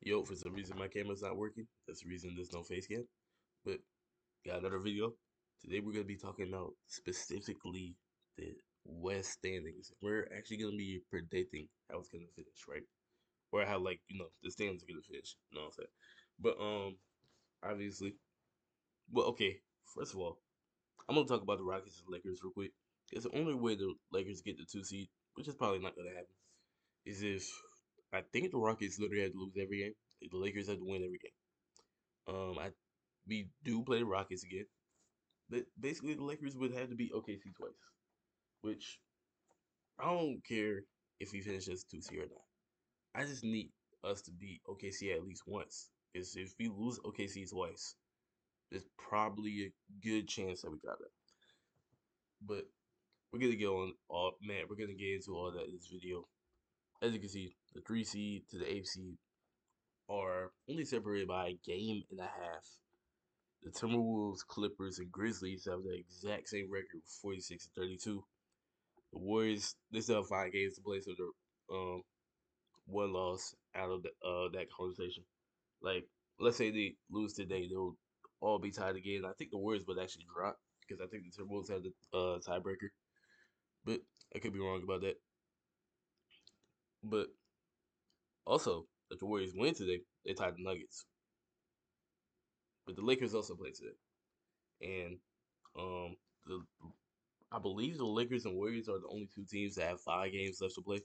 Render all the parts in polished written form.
Yo, for some reason my camera's not working. That's the reason there's no face cam. But got another video. Today we're gonna be talking about specifically the West standings. We're actually gonna be predicting how it's gonna finish, right? Or how the standings are gonna finish. You know what I'm saying? But obviously, well, okay. First of all, I'm gonna talk about the Rockets and Lakers real quick. It's the only way the Lakers get the 2 seed, which is probably not gonna happen, is if I think the Rockets literally have to lose every game. The Lakers have to win every game. I we do play the Rockets again, but basically the Lakers would have to beat OKC twice, which I don't care if we finish as 2 seed or not. I just need us to beat OKC at least once. Because if we lose OKC twice, there's probably a good chance that we got it. But we're gonna get on all man. We're gonna get into all that in this video. As you can see, the 3 seed to the 8 seed are only separated by a game and a half. The Timberwolves, Clippers, and Grizzlies have the exact same record, 46 and 32. The Warriors, they still have 5 games to play, so they're one loss out of that conversation. Like, let's say they lose today, they'll all be tied again. I think the Warriors would actually drop because I think the Timberwolves have the tiebreaker, but I could be wrong about that. But also, if the Warriors win today, they tie the Nuggets. But the Lakers also play today, and the I believe the Lakers and Warriors are the only 2 teams that have 5 games left to play.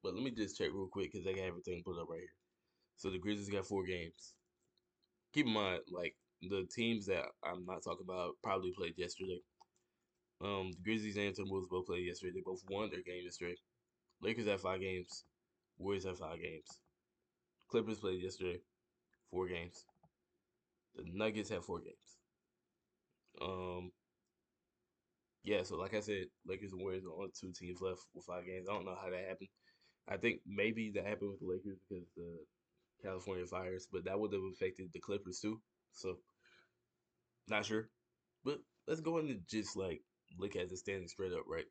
But let me just check real quick because I got everything put up right here. So the Grizzlies got 4 games. Keep in mind, like the teams that I'm not talking about probably played yesterday. The Grizzlies and Timberwolves both played yesterday. They both won their game yesterday. Lakers have 5 games. Warriors have 5 games. Clippers played yesterday, 4 games. The Nuggets have 4 games. Um, yeah. So like I said, Lakers and Warriors are only 2 teams left with 5 games. I don't know how that happened. I think maybe that happened with the Lakers because the California fires, but that would have affected the Clippers too. So not sure. But let's go into just like look at the standings straight up, right?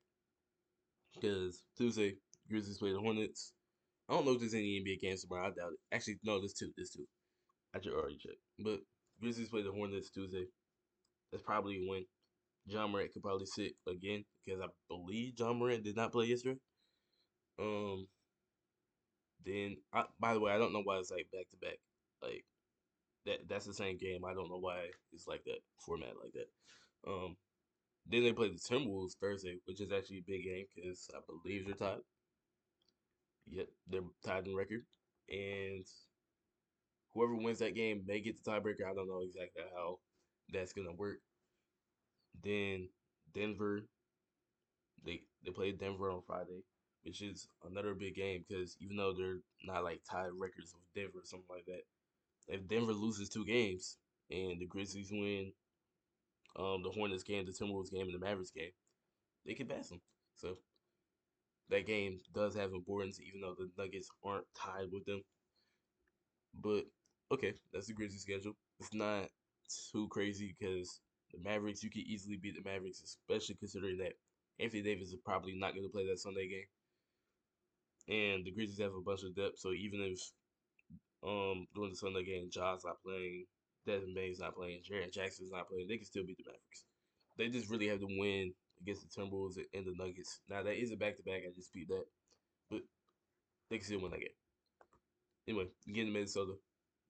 Because Tuesday, Grizzlies play the Hornets. I don't know if there's any NBA games tomorrow. I doubt it. Actually, no, there's two. There's two. I should already check. But Grizzlies play the Hornets Tuesday. That's probably a win. John Morant could probably sit again because I believe John Morant did not play yesterday. Um, by the way, I don't know why it's like back to back. Like that's the same game. I don't know why it's like that format like that. Um, then they play the Timberwolves Thursday, which is actually a big game because I believe they're tied. Yep, they're tied in record, and whoever wins that game may get the tiebreaker. I don't know exactly how that's gonna work. Then Denver, they play Denver on Friday, which is another big game because even though they're not like tied records with Denver or something like that, if Denver loses 2 games and the Grizzlies win the Hornets game, the Timberwolves game, and the Mavericks game, they can pass them. So that game does have importance, even though the Nuggets aren't tied with them. But okay, that's the Grizzlies schedule. It's not too crazy because the Mavericks, you could easily beat the Mavericks, especially considering that Anthony Davis is probably not going to play that Sunday game, and the Grizzlies have a bunch of depth. So even if during the Sunday game, Ja's not playing, Desmond Bane's not playing, Jaren Jackson's not playing, they can still beat the Mavericks. They just really have to win against the Timberwolves and the Nuggets. Now that is a back to back. I just beat that, but they can still win that game. Anyway, you get to Minnesota.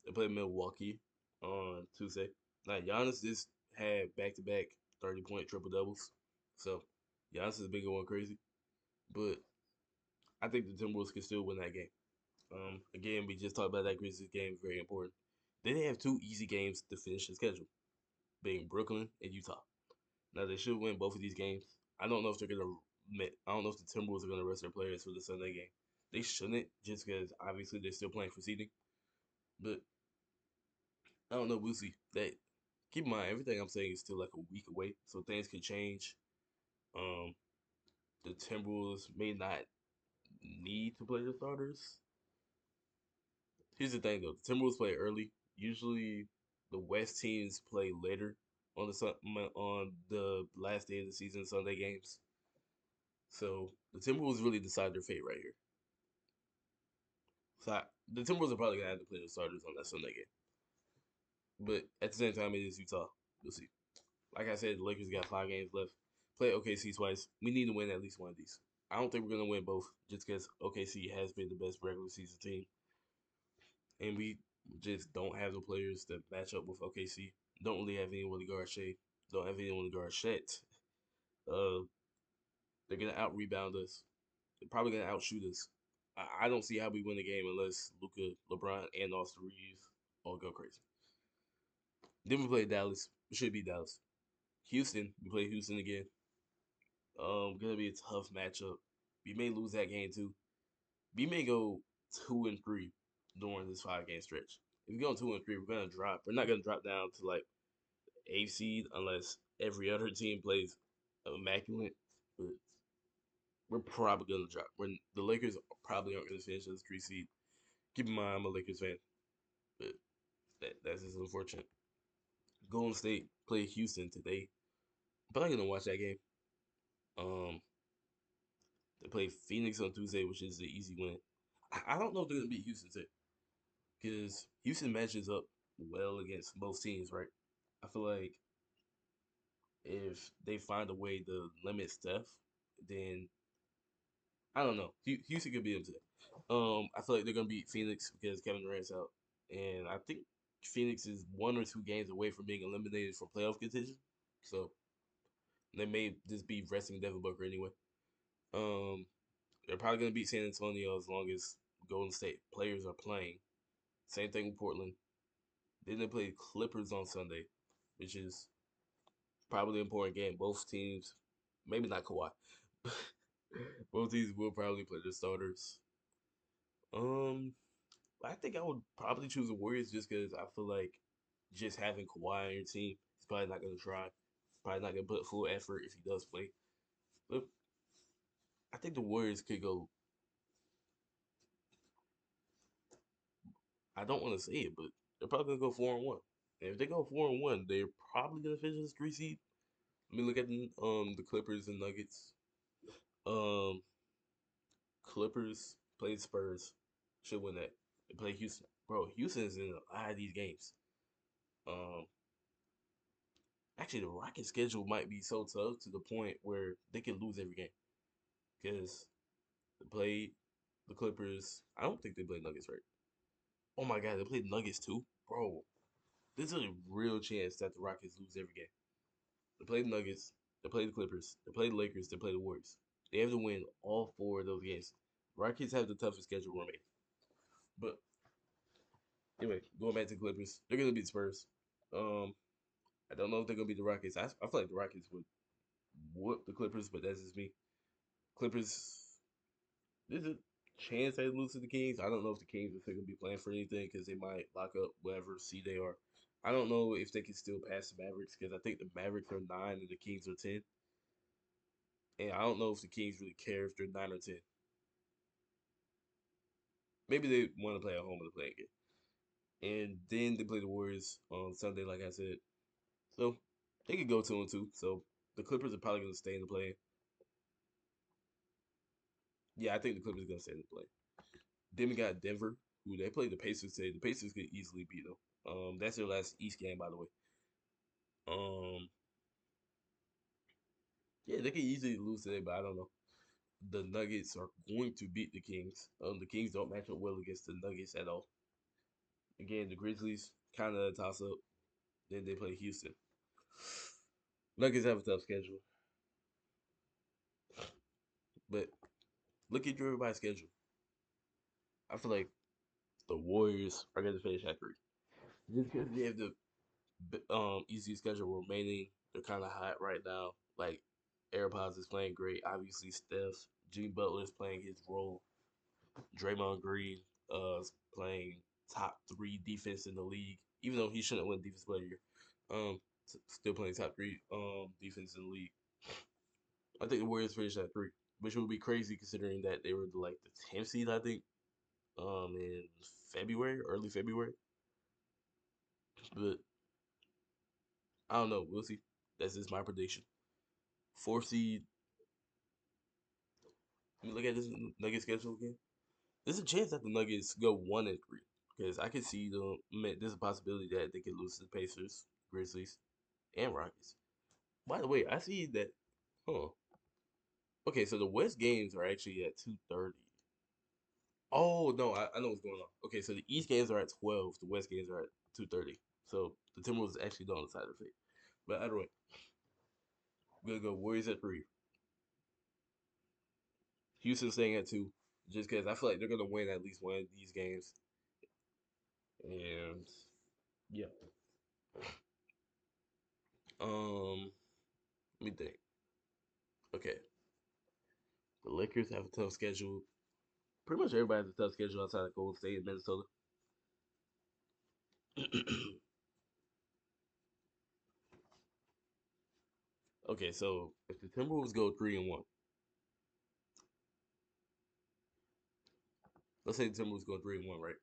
They play Milwaukee on Tuesday. Now Giannis just had back to back 30-point triple doubles, so Giannis is big going crazy. But I think the Timberwolves can still win that game. Again, we just talked about that Grizzlies game, very important. Then they have 2 easy games to finish the schedule, being Brooklyn and Utah. Now they should win both of these games. I don't know if they're gonna. I don't know if the Timberwolves are gonna rest their players for the Sunday game. They shouldn't, just because obviously they're still playing for seeding. But I don't know. We'll see. That keep in mind everything I'm saying is still like a week away, so things could change. Um, the Timberwolves may not need to play the starters. Here's the thing though: the Timberwolves play early. Usually, the West teams play later on on the last day of the season, Sunday games. So the Timberwolves really decide their fate right here. So The Timberwolves are probably gonna have to play the starters on that Sunday game. But at the same time, it is Utah. We'll see. Like I said, the Lakers got 5 games left. Play OKC twice. We need to win at least one of these. I don't think we're gonna win both, just because OKC has been the best regular season team, and we just don't have the players that match up with OKC. Don't really have anyone to guard Shea. Don't have anyone to guard Shet. Uh, they're gonna out rebound us. They're probably gonna outshoot us. I don't see how we win the game unless Luka, LeBron, and Austin Reeves all go crazy. Then we play Dallas. It should be Dallas. Houston. We play Houston again. Gonna be a tough matchup. We may lose that game too. We may go 2-3 during this 5 game stretch. If we go 2-3, we're gonna drop. We're not gonna drop down to like 8th seed unless every other team plays immaculate. But we're probably gonna drop. The Lakers probably aren't gonna finish as 3 seed. Keep in mind, I'm a Lakers fan, but that's just unfortunate. Golden State play Houston today. I'm probably gonna watch that game. Um, they play Phoenix on Tuesday, which is the easy win. I don't know if they're gonna beat Houston today because Houston matches up well against most teams, right? I feel like if they find a way to limit Steph, then I don't know. Houston could beat them today. I feel like they're gonna beat Phoenix because Kevin Durant's out, and I think Phoenix is 1 or 2 games away from being eliminated from playoff contention. So they may just be resting Devin Booker anyway. Um, they're probably gonna beat San Antonio as long as Golden State players are playing. Same thing with Portland. Then they play Clippers on Sunday, which is probably an important game. Both teams, maybe not Kawhi, both teams will probably play their starters. Um, I think I would probably choose the Warriors just because I feel like just having Kawhi on your team, he's probably not gonna try. Probably not gonna put full effort if he does play. But I think the Warriors could go. I don't want to say it, but they're probably gonna go 4-1. And if they go 4-1, they're probably gonna finish as 3 seed. Let me look at the Clippers and Nuggets. Um, Clippers played Spurs, should win that. They play Houston, bro. Houston's in a lot of these games. Um, actually, the Rockets' schedule might be so tough to the point where they could lose every game because they played the Clippers. I don't think they played Nuggets, right? Oh my God, they played Nuggets too, bro. There's a real chance that the Rockets lose every game. They play the Nuggets, they play the Clippers, they play the Lakers, they play the Warriors. They have to win all 4 of those games. Rockets have the toughest schedule remaining. But anyway, going back to the Clippers, they're gonna beat Spurs. Um, I don't know if they're gonna beat the Rockets. I feel like the Rockets would whoop the Clippers, but that's just me. Clippers, there's a chance they lose to the Kings. I don't know if the Kings are gonna be playing for anything because they might lock up whatever seed they are. I don't know if they can still pass the Mavericks because I think the Mavericks are 9 and the Kings are 10. And I don't know if the Kings really care if they're 9 or 10. Maybe they want to play at home and play again. And then they play the Warriors on Sunday, like I said. So they could go 2-2. So the Clippers are probably gonna stay in the play. Yeah, I think the Clippers are gonna stay in the play. Then we got Denver, who they played the Pacers today. The Pacers could easily beat them. That's their last East game, by the way. Um, yeah, they could easily lose today, but I don't know. The Nuggets are going to beat the Kings. The Kings don't match up well against the Nuggets at all. Again, the Grizzlies kind of a toss up. Then they play Houston. Nuggets have a tough schedule, but look at everybody's schedule. I feel like the Warriors are going to finish at 3. Just because they have the easy schedule remaining, they're kind of hot right now. Like AirPods is playing great. Obviously, Steph, Jimmy Butler is playing his role. Draymond Green is playing top 3 defense in the league, even though he shouldn't win defense player. Still playing top 3 defense in the league. I think the Warriors finished at 3, which would be crazy considering that they were like the 10th seed, I think, in February, early February. But I don't know. We'll see. That's just my prediction. 4th seed. Let me look at this Nugget schedule again. There's a chance that the Nuggets go 1-3 because I could see there's a possibility that they could lose to the Pacers, Grizzlies, and Rockets. By the way, I see that. Huh. Okay, so the West games are actually at 2:30. Oh no, I know what's going on. Okay, so the East games are at 12. The West games are at 2:30. So the Timberwolves actually don't on the side of fate. But either way, we're gonna go Warriors at 3. Houston staying at 2, just because I feel like they're gonna win at least one of these games. And yeah, let me think. Okay, the Lakers have a tough schedule. Pretty much everybody has a tough schedule outside of Golden State and Minnesota. Okay, so if the Timberwolves go 3-1, let's say the Timberwolves go 3-1, right?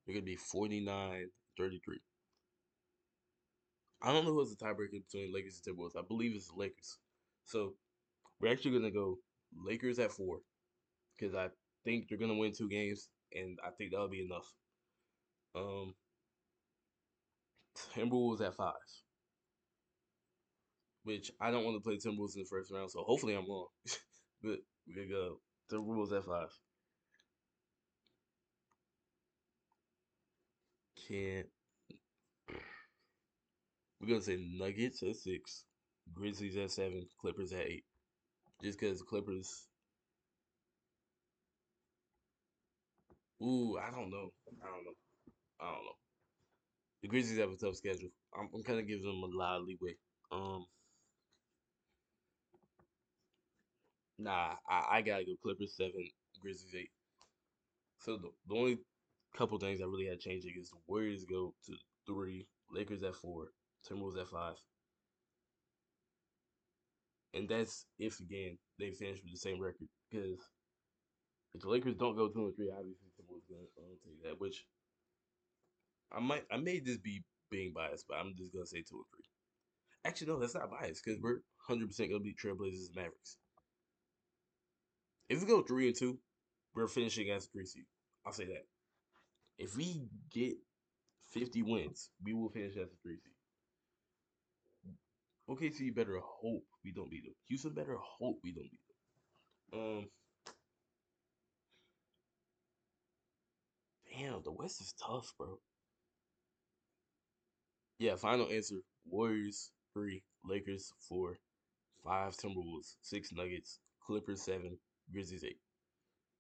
They're gonna be 49-33. I don't know who's the tiebreaker between Lakers and Timberwolves. I believe it's the Lakers. So we're actually gonna go Lakers at 4 because I think they're gonna win 2 games, and I think that'll be enough. Um, Timberwolves at 5, which I don't want to play Timberwolves in the first round, so hopefully I'm wrong. But we're gonna go Timberwolves at 5. Can't. We're gonna say Nuggets at 6, Grizzlies at 7, Clippers at 8. Just because the Clippers. Ooh, I don't know. I don't know. I don't know. The Grizzlies have a tough schedule. I'm kind of giving them a lot of leeway. Um, nah, I gotta go Clippers 7, Grizzlies 8. So the only couple things I really had changing is the Warriors go to 3, Lakers at 4, Timberwolves at 5, and that's if again they finish with the same record. Because if the Lakers don't go 2-3, obviously Timberwolves gonna take that. Which I may just be being biased, but I'm just gonna say 2-3. Actually, no, that's not biased because we're 100% gonna beat Trailblazers and Mavericks. If we go 3-2, we're finishing as a 3 seed. I'll say that. If we get 50 wins, we will finish as a 3 seed. OKC better hope we don't beat them. Houston better hope we don't beat them. Damn, the West is tough, bro. Yeah, final answer: Warriors 3, Lakers 4, 5 Timberwolves, 6 Nuggets, Clippers 7, Grizzlies 8.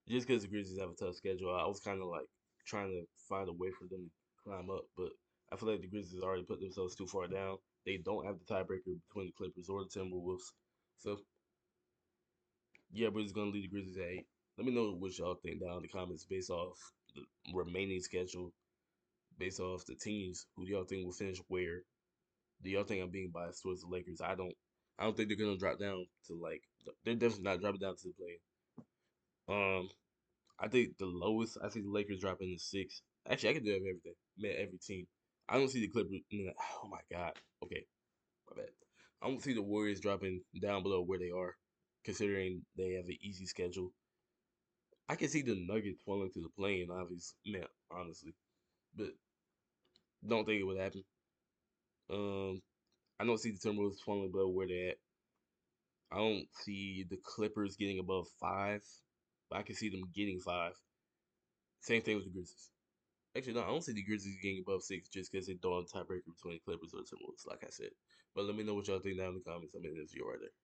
Just because the Grizzlies have a tough schedule, I was kind of like trying to find a way for them to climb up, but I feel like the Grizzlies already put themselves too far down. They don't have the tiebreaker between the Clippers or the Timberwolves. So yeah, we're just gonna leave the Grizzlies at 8. Let me know what y'all think down in the comments based off the remaining schedule, based off the teams. Who do y'all think will finish where? Do y'all think I'm being biased towards the Lakers? I don't. I don't think they're gonna drop down to like. They're definitely not dropping down to the play. I think the lowest I see the Lakers dropping is 6. Actually, I can do everything. Man, every team. I don't see the Clippers. Oh my God. Okay, my bad. I don't see the Warriors dropping down below where they are, considering they have an easy schedule. I can see the Nuggets falling to the plane, obviously, man, honestly, but don't think it would happen. Um, I don't see the Timberwolves falling below where they're at. I don't see the Clippers getting above 5, but I can see them getting 5. Same thing with the Grizzlies. Actually, no, I don't see the Grizzlies getting above 6 just because they don't have a tiebreaker between the Clippers or the Timberwolves, like I said. But let me know what y'all think down in the comments. I mean, it's your right there.